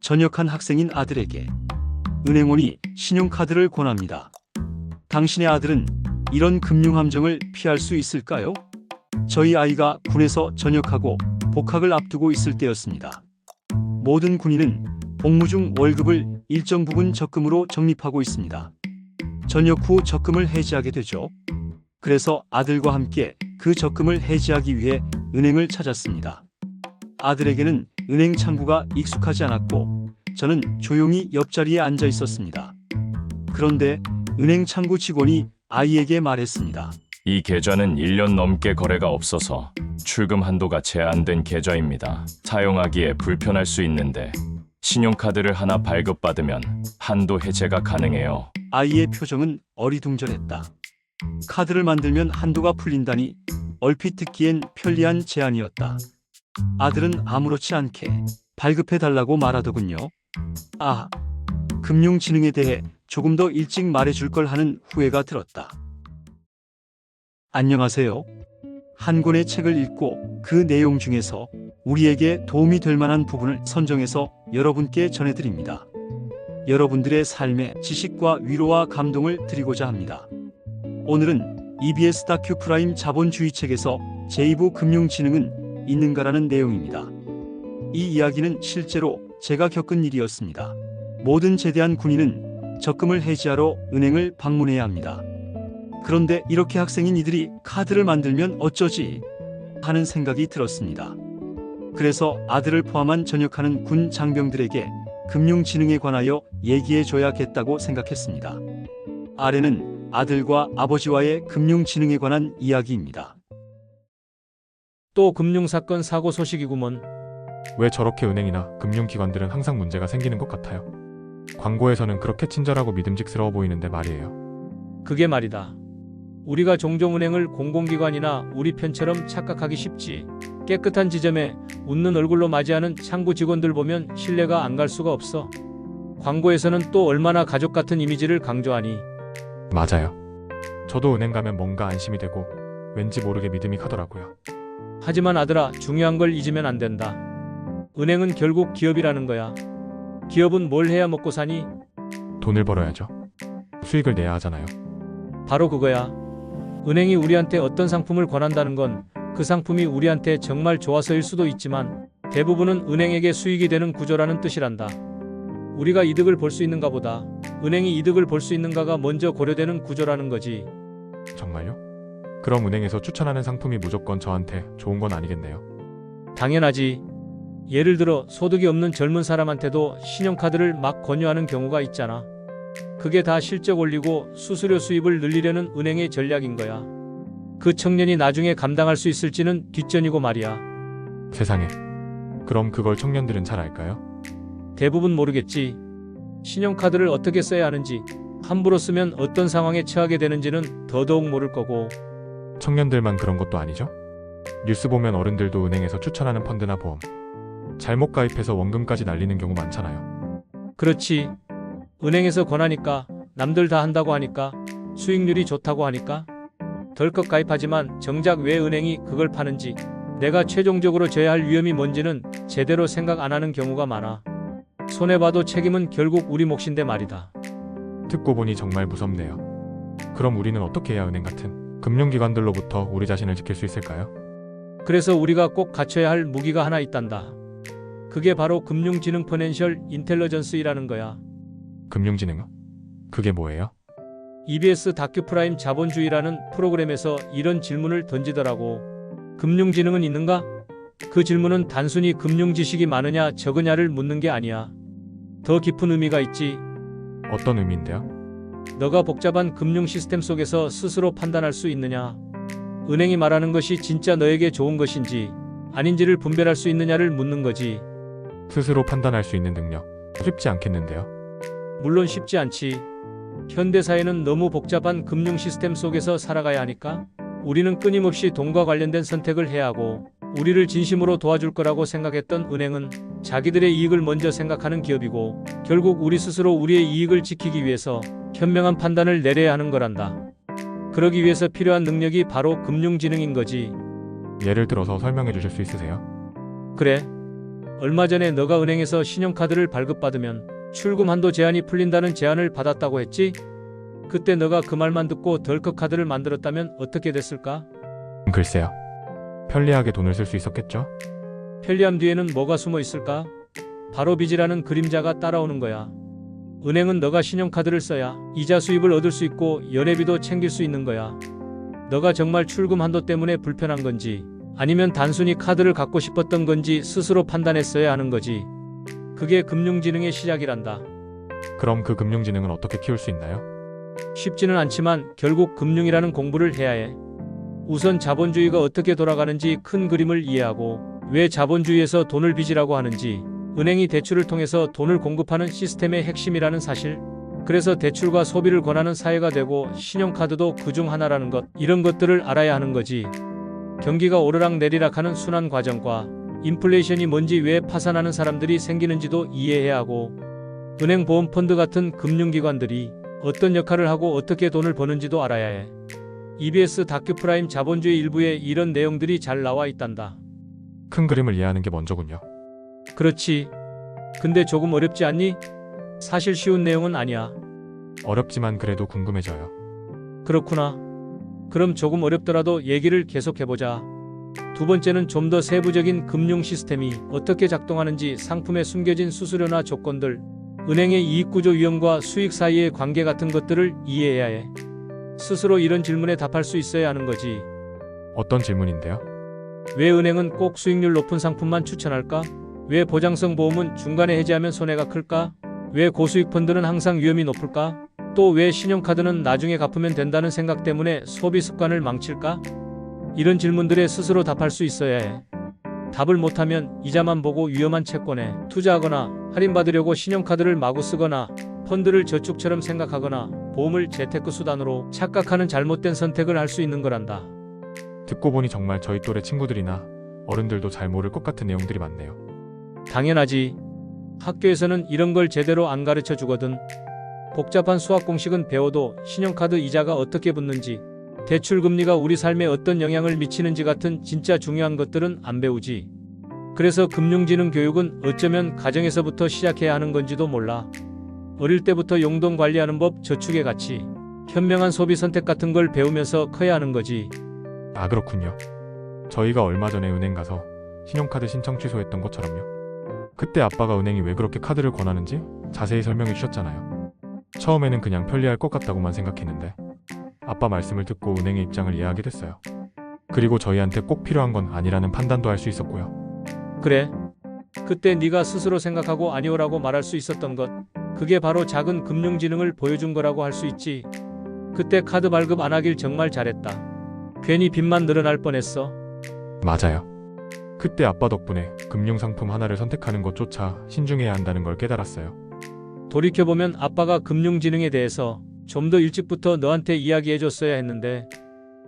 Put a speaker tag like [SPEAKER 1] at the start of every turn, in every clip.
[SPEAKER 1] 전역한 학생인 아들에게 은행원이 신용카드를 권합니다. 당신의 아들은 이런 금융함정을 피할 수 있을까요? 저희 아이가 군에서 전역하고 복학을 앞두고 있을 때였습니다. 모든 군인은 복무 중 월급을 일정 부분 적금으로 적립하고 있습니다. 전역 후 적금을 해지하게 되죠. 그래서 아들과 함께 그 적금을 해지하기 위해 은행을 찾았습니다. 아들에게는 은행 창구가 익숙하지 않았고 저는 조용히 옆자리에 앉아 있었습니다. 그런데 은행 창구 직원이 아이에게 말했습니다.
[SPEAKER 2] 이 계좌는 1년 넘게 거래가 없어서 출금 한도가 제한된 계좌입니다. 사용하기에 불편할 수 있는데 신용카드를 하나 발급받으면 한도 해제가 가능해요.
[SPEAKER 1] 아이의 표정은 어리둥절했다. 카드를 만들면 한도가 풀린다니 얼핏 듣기엔 편리한 제안이었다. 아들은 아무렇지 않게 발급해달라고 말하더군요. 아, 금융지능에 대해 조금 더 일찍 말해줄 걸 하는 후회가 들었다. 안녕하세요. 한 권의 책을 읽고 그 내용 중에서 우리에게 도움이 될 만한 부분을 선정해서 여러분께 전해드립니다. 여러분들의 삶에 지식과 위로와 감동을 드리고자 합니다. 오늘은 EBS 다큐 프라임 자본주의 책에서 제2부 금융지능은 있는가라는 내용입니다. 이 이야기는 실제로 제가 겪은 일이었습니다. 모든 제대한 군인은 적금을 해지하러 은행을 방문해야 합니다. 그런데 이렇게 학생인 이들이 카드를 만들면 어쩌지 하는 생각이 들었습니다. 그래서 아들을 포함한 전역하는 군 장병들에게 금융지능에 관하여 얘기해줘야겠다고 생각했습니다. 아래는 아들과 아버지와의 금융지능에 관한 이야기입니다.
[SPEAKER 3] 또 금융사건 사고 소식이구먼.
[SPEAKER 4] 왜 저렇게 은행이나 금융기관들은 항상 문제가 생기는 것 같아요. 광고에서는 그렇게 친절하고 믿음직스러워 보이는데 말이에요.
[SPEAKER 3] 그게 말이다. 우리가 종종 은행을 공공기관이나 우리 편처럼 착각하기 쉽지. 깨끗한 지점에 웃는 얼굴로 맞이하는 창구 직원들 보면 신뢰가 안 갈 수가 없어. 광고에서는 또 얼마나 가족 같은 이미지를 강조하니.
[SPEAKER 4] 맞아요. 저도 은행 가면 뭔가 안심이 되고 왠지 모르게 믿음이 가더라고요.
[SPEAKER 3] 하지만 아들아, 중요한 걸 잊으면 안 된다. 은행은 결국 기업이라는 거야. 기업은 뭘 해야 먹고 사니?
[SPEAKER 4] 돈을 벌어야죠. 수익을 내야 하잖아요.
[SPEAKER 3] 바로 그거야. 은행이 우리한테 어떤 상품을 권한다는 건 그 상품이 우리한테 정말 좋아서일 수도 있지만 대부분은 은행에게 수익이 되는 구조라는 뜻이란다. 우리가 이득을 볼 수 있는가 보다 은행이 이득을 볼 수 있는가가 먼저 고려되는 구조라는 거지.
[SPEAKER 4] 정말요? 그럼 은행에서 추천하는 상품이 무조건 저한테 좋은 건 아니겠네요.
[SPEAKER 3] 당연하지. 예를 들어 소득이 없는 젊은 사람한테도 신용카드를 막 권유하는 경우가 있잖아. 그게 다 실적 올리고 수수료 수입을 늘리려는 은행의 전략인 거야. 그 청년이 나중에 감당할 수 있을지는 뒷전이고 말이야.
[SPEAKER 4] 세상에. 그럼 그걸 청년들은 잘 알까요?
[SPEAKER 3] 대부분 모르겠지. 신용카드를 어떻게 써야 하는지, 함부로 쓰면 어떤 상황에 처하게 되는지는 더더욱 모를 거고.
[SPEAKER 4] 청년들만 그런 것도 아니죠? 뉴스 보면 어른들도 은행에서 추천하는 펀드나 보험 잘못 가입해서 원금까지 날리는 경우 많잖아요.
[SPEAKER 3] 그렇지. 은행에서 권하니까, 남들 다 한다고 하니까, 수익률이 좋다고 하니까 덜컥 가입하지만 정작 왜 은행이 그걸 파는지, 내가 최종적으로 져야 할 위험이 뭔지는 제대로 생각 안 하는 경우가 많아. 손해봐도 책임은 결국 우리 몫인데 말이다.
[SPEAKER 4] 듣고 보니 정말 무섭네요. 그럼 우리는 어떻게 해야 은행 같은 금융기관들로부터 우리 자신을 지킬 수 있을까요?
[SPEAKER 3] 그래서 우리가 꼭 갖춰야 할 무기가 하나 있단다. 그게 바로 금융지능 퍼넨셜 인텔리전스이라는 거야.
[SPEAKER 4] 금융지능요? 그게 뭐예요?
[SPEAKER 3] EBS 다큐 프라임 자본주의라는 프로그램에서 이런 질문을 던지더라고. 금융지능은 있는가? 그 질문은 단순히 금융지식이 많으냐 적으냐를 묻는 게 아니야. 더 깊은 의미가 있지.
[SPEAKER 4] 어떤 의미인데요?
[SPEAKER 3] 너가 복잡한 금융 시스템 속에서 스스로 판단할 수 있느냐? 은행이 말하는 것이 진짜 너에게 좋은 것인지 아닌지를 분별할 수 있느냐를 묻는 거지.
[SPEAKER 4] 스스로 판단할 수 있는 능력 쉽지 않겠는데요?
[SPEAKER 3] 물론 쉽지 않지. 현대사회는 너무 복잡한 금융 시스템 속에서 살아가야 하니까 우리는 끊임없이 돈과 관련된 선택을 해야 하고, 우리를 진심으로 도와줄 거라고 생각했던 은행은 자기들의 이익을 먼저 생각하는 기업이고, 결국 우리 스스로 우리의 이익을 지키기 위해서 현명한 판단을 내려야 하는 거란다. 그러기 위해서 필요한 능력이 바로 금융지능인 거지.
[SPEAKER 4] 예를 들어서 설명해 주실 수 있으세요?
[SPEAKER 3] 그래. 얼마 전에 너가 은행에서 신용카드를 발급받으면 출금 한도 제한이 풀린다는 제안을 받았다고 했지? 그때 너가 그 말만 듣고 덜컥 카드를 만들었다면 어떻게 됐을까?
[SPEAKER 4] 글쎄요. 편리하게 돈을 쓸 수 있었겠죠?
[SPEAKER 3] 편리함 뒤에는 뭐가 숨어 있을까? 바로 빚이라는 그림자가 따라오는 거야. 은행은 너가 신용카드를 써야 이자 수입을 얻을 수 있고 연회비도 챙길 수 있는 거야. 너가 정말 출금 한도 때문에 불편한 건지 아니면 단순히 카드를 갖고 싶었던 건지 스스로 판단했어야 하는 거지. 그게 금융지능의 시작이란다.
[SPEAKER 4] 그럼 그 금융지능은 어떻게 키울 수 있나요?
[SPEAKER 3] 쉽지는 않지만 결국 금융이라는 공부를 해야 해. 우선 자본주의가 어떻게 돌아가는지 큰 그림을 이해하고 왜 자본주의에서 돈을 빚이라고 하는지, 은행이 대출을 통해서 돈을 공급하는 시스템의 핵심이라는 사실, 그래서 대출과 소비를 권하는 사회가 되고 신용카드도 그중 하나라는 것, 이런 것들을 알아야 하는 거지. 경기가 오르락 내리락 하는 순환 과정과 인플레이션이 뭔지, 왜 파산하는 사람들이 생기는지도 이해해야 하고, 은행, 보험, 펀드 같은 금융기관들이 어떤 역할을 하고 어떻게 돈을 버는지도 알아야 해. EBS 다큐프라임 자본주의 일부에 이런 내용들이 잘 나와 있단다.
[SPEAKER 4] 큰 그림을 이해하는 게 먼저군요.
[SPEAKER 3] 그렇지. 근데 조금 어렵지 않니? 사실 쉬운 내용은 아니야.
[SPEAKER 4] 어렵지만 그래도 궁금해져요.
[SPEAKER 3] 그렇구나. 그럼 조금 어렵더라도 얘기를 계속해보자. 두 번째는 좀 더 세부적인 금융 시스템이 어떻게 작동하는지, 상품에 숨겨진 수수료나 조건들, 은행의 이익구조 위험과 수익 사이의 관계 같은 것들을 이해해야 해. 스스로 이런 질문에 답할 수 있어야 하는 거지.
[SPEAKER 4] 어떤 질문인데요?
[SPEAKER 3] 왜 은행은 꼭 수익률 높은 상품만 추천할까? 왜 보장성 보험은 중간에 해지하면 손해가 클까? 왜 고수익 펀드는 항상 위험이 높을까? 또 왜 신용카드는 나중에 갚으면 된다는 생각 때문에 소비 습관을 망칠까? 이런 질문들에 스스로 답할 수 있어야 해. 답을 못하면 이자만 보고 위험한 채권에 투자하거나, 할인받으려고 신용카드를 마구 쓰거나, 펀드를 저축처럼 생각하거나, 보험을 재테크 수단으로 착각하는 잘못된 선택을 할 수 있는 거란다.
[SPEAKER 4] 듣고 보니 정말 저희 또래 친구들이나 어른들도 잘 모를 것 같은 내용들이 많네요.
[SPEAKER 3] 당연하지. 학교에서는 이런 걸 제대로 안 가르쳐 주거든. 복잡한 수학 공식은 배워도 신용카드 이자가 어떻게 붙는지, 대출 금리가 우리 삶에 어떤 영향을 미치는지 같은 진짜 중요한 것들은 안 배우지. 그래서 금융지능 교육은 어쩌면 가정에서부터 시작해야 하는 건지도 몰라. 어릴 때부터 용돈 관리하는 법, 저축의 가치, 현명한 소비 선택 같은 걸 배우면서 커야 하는 거지.
[SPEAKER 4] 아, 그렇군요. 저희가 얼마 전에 은행 가서 신용카드 신청 취소했던 것처럼요. 그때 아빠가 은행이 왜 그렇게 카드를 권하는지 자세히 설명해 주셨잖아요. 처음에는 그냥 편리할 것 같다고만 생각했는데 아빠 말씀을 듣고 은행의 입장을 이해하게 됐어요. 그리고 저희한테 꼭 필요한 건 아니라는 판단도 할 수 있었고요.
[SPEAKER 3] 그래. 그때 네가 스스로 생각하고 아니오라고 말할 수 있었던 것, 그게 바로 작은 금융지능을 보여준 거라고 할 수 있지. 그때 카드 발급 안 하길 정말 잘했다. 괜히 빚만 늘어날 뻔했어.
[SPEAKER 4] 맞아요. 그때 아빠 덕분에 금융상품 하나를 선택하는 것조차 신중해야 한다는 걸 깨달았어요.
[SPEAKER 3] 돌이켜보면 아빠가 금융지능에 대해서 좀 더 일찍부터 너한테 이야기해줬어야 했는데,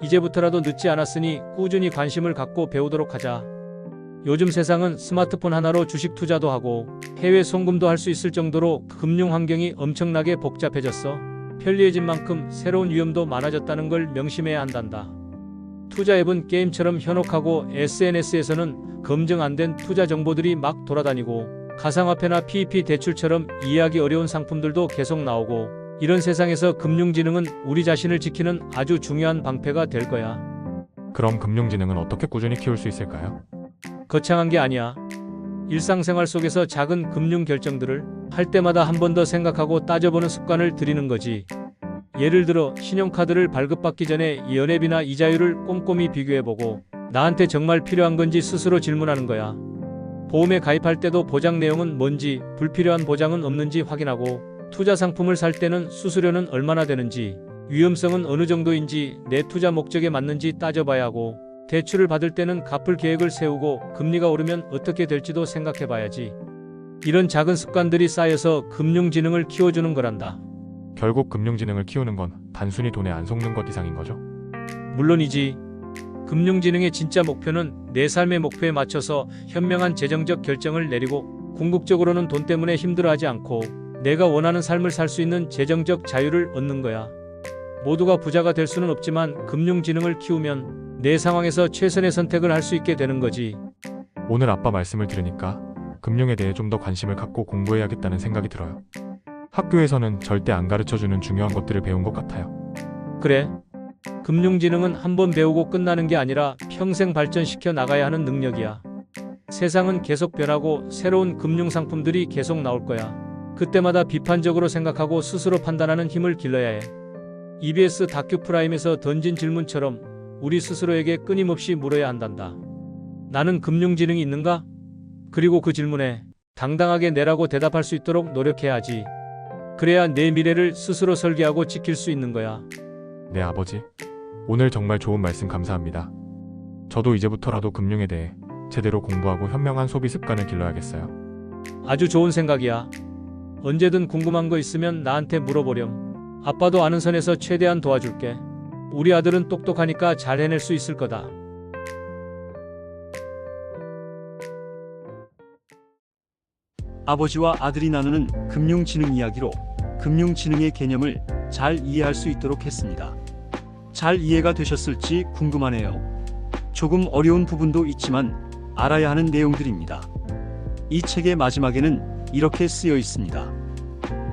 [SPEAKER 3] 이제부터라도 늦지 않았으니 꾸준히 관심을 갖고 배우도록 하자. 요즘 세상은 스마트폰 하나로 주식 투자도 하고 해외 송금도 할 수 있을 정도로 금융 환경이 엄청나게 복잡해졌어. 편리해진 만큼 새로운 위험도 많아졌다는 걸 명심해야 한단다. 투자 앱은 게임처럼 현혹하고 SNS에서는 검증 안 된 투자 정보들이 막 돌아다니고, 가상화폐나 PEP 대출처럼 이해하기 어려운 상품들도 계속 나오고, 이런 세상에서 금융지능은 우리 자신을 지키는 아주 중요한 방패가 될 거야.
[SPEAKER 4] 그럼 금융지능은 어떻게 꾸준히 키울 수 있을까요?
[SPEAKER 3] 거창한 게 아니야. 일상생활 속에서 작은 금융 결정들을 할 때마다 한 번 더 생각하고 따져보는 습관을 들이는 거지. 예를 들어 신용카드를 발급받기 전에 연회비나 이자율을 꼼꼼히 비교해보고 나한테 정말 필요한 건지 스스로 질문하는 거야. 보험에 가입할 때도 보장 내용은 뭔지, 불필요한 보장은 없는지 확인하고, 투자 상품을 살 때는 수수료는 얼마나 되는지, 위험성은 어느 정도인지, 내 투자 목적에 맞는지 따져봐야 하고, 대출을 받을 때는 갚을 계획을 세우고 금리가 오르면 어떻게 될지도 생각해봐야지. 이런 작은 습관들이 쌓여서 금융지능을 키워주는 거란다.
[SPEAKER 4] 결국 금융지능을 키우는 건 단순히 돈에 안 속는 것 이상인 거죠?
[SPEAKER 3] 물론이지. 금융지능의 진짜 목표는 내 삶의 목표에 맞춰서 현명한 재정적 결정을 내리고, 궁극적으로는 돈 때문에 힘들어하지 않고 내가 원하는 삶을 살 수 있는 재정적 자유를 얻는 거야. 모두가 부자가 될 수는 없지만 금융지능을 키우면 내 상황에서 최선의 선택을 할 수 있게 되는 거지.
[SPEAKER 4] 오늘 아빠 말씀을 들으니까 금융에 대해 좀 더 관심을 갖고 공부해야겠다는 생각이 들어요. 학교에서는 절대 안 가르쳐주는 중요한 것들을 배운 것 같아요.
[SPEAKER 3] 그래. 금융지능은 한번 배우고 끝나는 게 아니라 평생 발전시켜 나가야 하는 능력이야. 세상은 계속 변하고 새로운 금융상품들이 계속 나올 거야. 그때마다 비판적으로 생각하고 스스로 판단하는 힘을 길러야 해. EBS 다큐 프라임에서 던진 질문처럼 우리 스스로에게 끊임없이 물어야 한단다. 나는 금융지능이 있는가? 그리고 그 질문에 당당하게 내라고 대답할 수 있도록 노력해야지. 그래야 내 미래를 스스로 설계하고 지킬 수 있는 거야.
[SPEAKER 4] 네, 아버지. 오늘 정말 좋은 말씀 감사합니다. 저도 이제부터라도 금융에 대해 제대로 공부하고 현명한 소비 습관을 길러야겠어요.
[SPEAKER 3] 아주 좋은 생각이야. 언제든 궁금한 거 있으면 나한테 물어보렴. 아빠도 아는 선에서 최대한 도와줄게. 우리 아들은 똑똑하니까 잘 해낼 수 있을 거다.
[SPEAKER 1] 아버지와 아들이 나누는 금융지능 이야기로 금융지능의 개념을 잘 이해할 수 있도록 했습니다. 잘 이해가 되셨을지 궁금하네요. 조금 어려운 부분도 있지만 알아야 하는 내용들입니다. 이 책의 마지막에는 이렇게 쓰여 있습니다.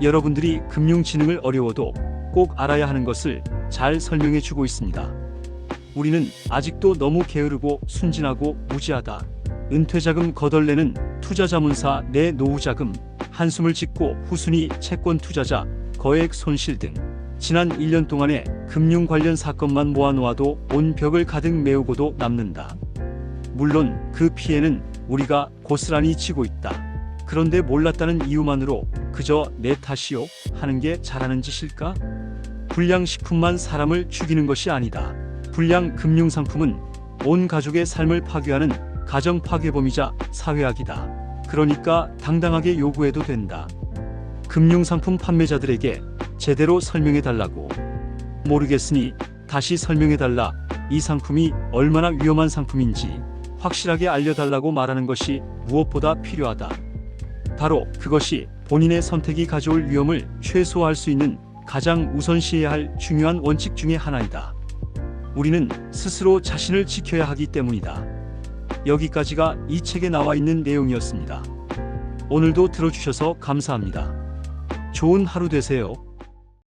[SPEAKER 1] 여러분들이 금융지능을 어려워도 꼭 알아야 하는 것을 잘 설명해 주고 있습니다. 우리는 아직도 너무 게으르고 순진하고 무지하다. 은퇴자금 거덜내는 투자자문사 내 노후자금, 한숨을 짓고 후순위 채권 투자자, 거액 손실 등 지난 1년 동안의 금융 관련 사건만 모아놓아도 온 벽을 가득 메우고도 남는다. 물론 그 피해는 우리가 고스란히 지고 있다. 그런데 몰랐다는 이유만으로 그저 내 탓이요 하는 게 잘하는 짓일까? 불량식품만 사람을 죽이는 것이 아니다. 불량 금융상품은 온 가족의 삶을 파괴하는 가정 파괴범이자 사회악이다. 그러니까 당당하게 요구해도 된다. 금융상품 판매자들에게 제대로 설명해달라고. 모르겠으니 다시 설명해달라. 이 상품이 얼마나 위험한 상품인지 확실하게 알려달라고 말하는 것이 무엇보다 필요하다. 바로 그것이 본인의 선택이 가져올 위험을 최소화할 수 있는 가장 우선시해야 할 중요한 원칙 중의 하나이다. 우리는 스스로 자신을 지켜야 하기 때문이다. 여기까지가 이 책에 나와 있는 내용이었습니다. 오늘도 들어주셔서 감사합니다. 좋은 하루 되세요.